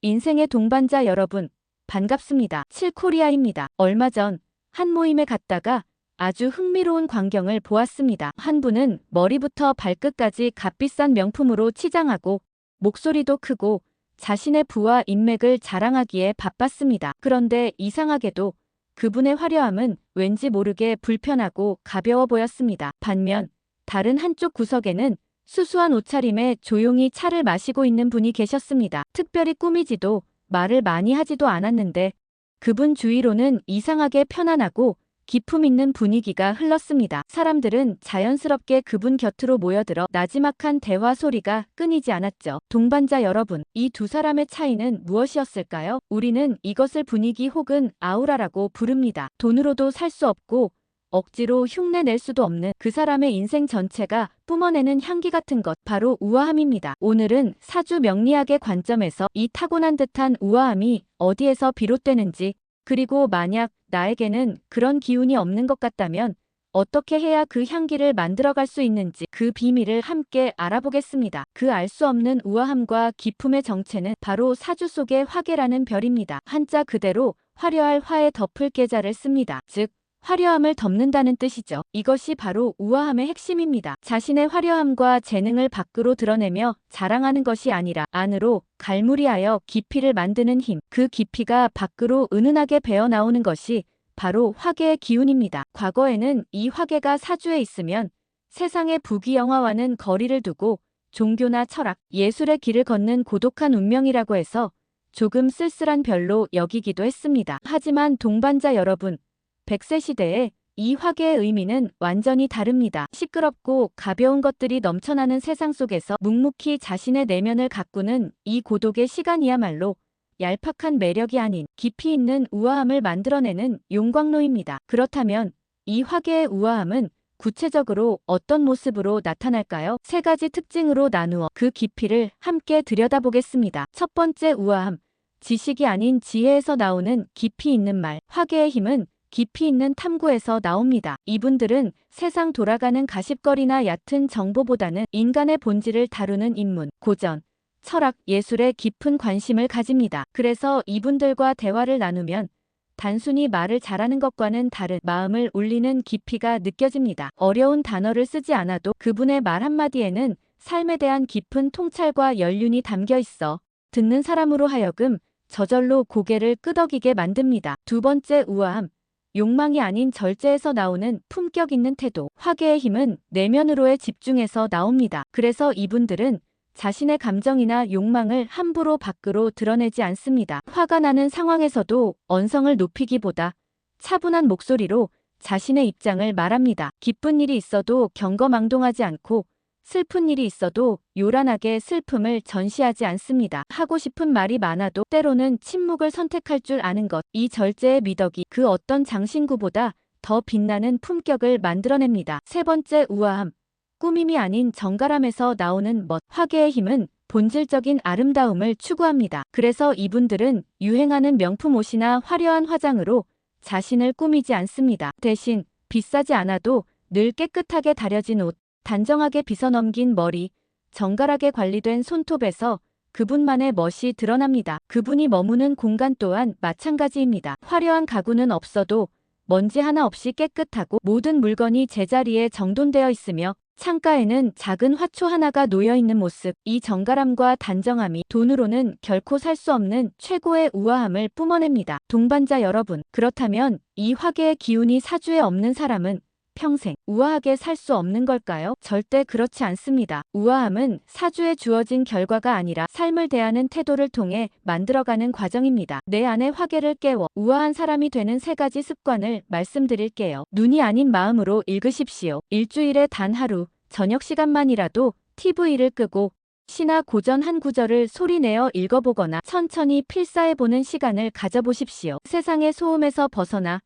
인생의 동반자 여러분, 반갑습니다. 칠코리아입니다. 얼마 전 한 모임에 갔다가 아주 흥미로운 광경을 보았습니다. 한 분은 머리부터 발끝까지 값비싼 명품으로 치장하고 목소리도 크고 자신의 부와 인맥을 자랑하기에 바빴습니다. 그런데 이상하게도 그분의 화려함은 왠지 모르게 불편하고 가벼워 보였습니다. 반면 다른 한쪽 구석에는 수수한 옷차림에 조용히 차를 마시고 있는 분이 계셨습니다. 특별히 꾸미지도 말을 많이 하지도 않았는데 그분 주위로는 이상하게 편안하고 기품 있는 분위기가 흘렀습니다. 사람들은 자연스럽게 그분 곁으로 모여들어 나지막한 대화 소리가 끊이지 않았죠. 동반자 여러분, 이 두 사람의 차이는 무엇이었을까요? 우리는 이것을 분위기 혹은 아우라라고 부릅니다. 돈으로도 살 수 없고 억지로 흉내 낼 수도 없는 그 사람의 인생 전체가 뿜어내는 향기 같은 것, 바로 우아함입니다. 오늘은 사주 명리학의 관점에서 이 타고난 듯한 우아함이 어디에서 비롯되는지, 그리고 만약 나에게는 그런 기운이 없는 것 같다면 어떻게 해야 그 향기를 만들어갈 수 있는지, 그 비밀을 함께 알아보겠습니다. 그 알 수 없는 우아함과 기품의 정체는 바로 사주 속의 화계라는 별입니다. 한자 그대로 화려할 화에 덮을 계자를 씁니다. 즉 화려함을 덮는다는 뜻이죠. 이것이 바로 우아함의 핵심입니다. 자신의 화려함과 재능을 밖으로 드러내며 자랑하는 것이 아니라 안으로 갈무리하여 깊이를 만드는 힘, 그 깊이가 밖으로 은은하게 배어나오는 것이 바로 화계의 기운입니다. 과거에는 이 화계가 사주에 있으면 세상의 부귀영화와는 거리를 두고 종교나 철학, 예술의 길을 걷는 고독한 운명이라고 해서 조금 쓸쓸한 별로 여기기도 했습니다. 하지만 동반자 여러분, 100세 시대에 이 화계의 의미는 완전히 다릅니다. 시끄럽고 가벼운 것들이 넘쳐나는 세상 속에서 묵묵히 자신의 내면을 가꾸는 이 고독의 시간이야말로 얄팍한 매력이 아닌 깊이 있는 우아함을 만들어내는 용광로입니다. 그렇다면 이 화계의 우아함은 구체적으로 어떤 모습으로 나타날까요? 세 가지 특징으로 나누어 그 깊이를 함께 들여다보겠습니다. 첫 번째, 우아함. 지식이 아닌 지혜에서 나오는 깊이 있는 말. 화계의 힘은 깊이 있는 탐구에서 나옵니다. 이분들은 세상 돌아가는 가십거리나 얕은 정보보다는 인간의 본질을 다루는 인문, 고전, 철학, 예술에 깊은 관심을 가집니다. 그래서 이분들과 대화를 나누면 단순히 말을 잘하는 것과는 다른 마음을 울리는 깊이가 느껴집니다. 어려운 단어를 쓰지 않아도 그분의 말 한마디에는 삶에 대한 깊은 통찰과 연륜이 담겨 있어 듣는 사람으로 하여금 저절로 고개를 끄덕이게 만듭니다. 두 번째, 우아함. 욕망이 아닌 절제에서 나오는 품격 있는 태도. 화계의 힘은 내면으로의 집중에서 나옵니다. 그래서 이분들은 자신의 감정이나 욕망을 함부로 밖으로 드러내지 않습니다. 화가 나는 상황에서도 언성을 높이기보다 차분한 목소리로 자신의 입장을 말합니다. 기쁜 일이 있어도 경거망동하지 않고 슬픈 일이 있어도 요란하게 슬픔을 전시하지 않습니다. 하고 싶은 말이 많아도 때로는 침묵을 선택할 줄 아는 것. 이 절제의 미덕이 그 어떤 장신구보다 더 빛나는 품격을 만들어냅니다. 세 번째, 우아함. 꾸밈이 아닌 정갈함에서 나오는 멋. 화계의 힘은 본질적인 아름다움을 추구합니다. 그래서 이분들은 유행하는 명품 옷이나 화려한 화장으로 자신을 꾸미지 않습니다. 대신 비싸지 않아도 늘 깨끗하게 다려진 옷, 단정하게 빗어넘긴 머리, 정갈하게 관리된 손톱에서 그분만의 멋이 드러납니다. 그분이 머무는 공간 또한 마찬가지입니다. 화려한 가구는 없어도 먼지 하나 없이 깨끗하고 모든 물건이 제자리에 정돈되어 있으며 창가에는 작은 화초 하나가 놓여있는 모습. 이 정갈함과 단정함이 돈으로는 결코 살 수 없는 최고의 우아함을 뿜어냅니다. 동반자 여러분, 그렇다면 이 화계의 기운이 사주에 없는 사람은 평생 우아하게 살 수 없는 걸까요? 절대 그렇지 않습니다. 우아함은 사주에 주어진 결과가 아니라 삶을 대하는 태도를 통해 만들어가는 과정입니다. 내 안의 화계를 깨워 우아한 사람이 되는 세 가지 습관을 말씀드릴게요. 눈이 아닌 마음으로 읽으십시오. 일주일에 단 하루, 저녁 시간만이라도 TV를 끄고 시나 고전 한 구절을 소리내어 읽어보거나 천천히 필사해보는 시간을 가져보십시오. 세상의 소음에서 벗어나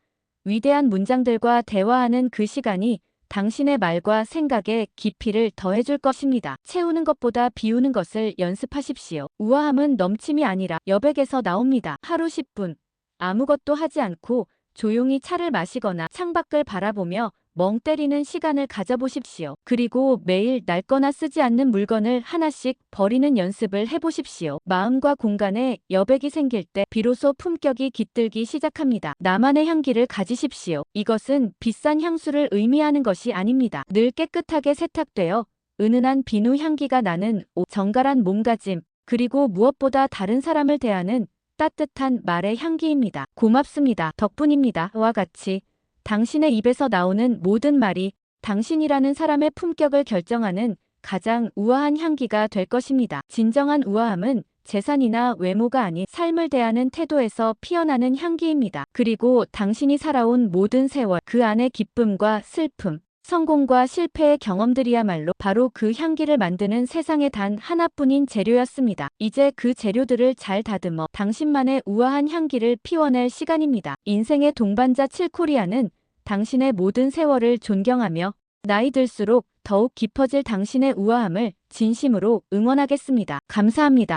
위대한 문장들과 대화하는 그 시간이 당신의 말과 생각에 깊이를 더해줄 것입니다. 채우는 것보다 비우는 것을 연습하십시오. 우아함은 넘침이 아니라 여백에서 나옵니다. 하루 10분 아무것도 하지 않고 조용히 차를 마시거나 창밖을 바라보며 멍 때리는 시간을 가져보십시오. 그리고 매일 낡거나 쓰지 않는 물건을 하나씩 버리는 연습을 해보십시오. 마음과 공간에 여백이 생길 때 비로소 품격이 깃들기 시작합니다. 나만의 향기를 가지십시오. 이것은 비싼 향수를 의미하는 것이 아닙니다. 늘 깨끗하게 세탁되어 은은한 비누 향기가 나는 옷, 정갈한 몸가짐, 그리고 무엇보다 다른 사람을 대하는 따뜻한 말의 향기입니다. 고맙습니다. 덕분입니다. 와 같이 당신의 입에서 나오는 모든 말이 당신이라는 사람의 품격을 결정하는 가장 우아한 향기가 될 것입니다. 진정한 우아함은 재산이나 외모가 아닌 삶을 대하는 태도에서 피어나는 향기입니다. 그리고 당신이 살아온 모든 세월, 그 안의 기쁨과 슬픔, 성공과 실패의 경험들이야말로 바로 그 향기를 만드는 세상에 단 하나뿐인 재료였습니다. 이제 그 재료들을 잘 다듬어 당신만의 우아한 향기를 피워낼 시간입니다. 인생의 동반자 칠코리아는 당신의 모든 세월을 존경하며 나이 들수록 더욱 깊어질 당신의 우아함을 진심으로 응원하겠습니다. 감사합니다.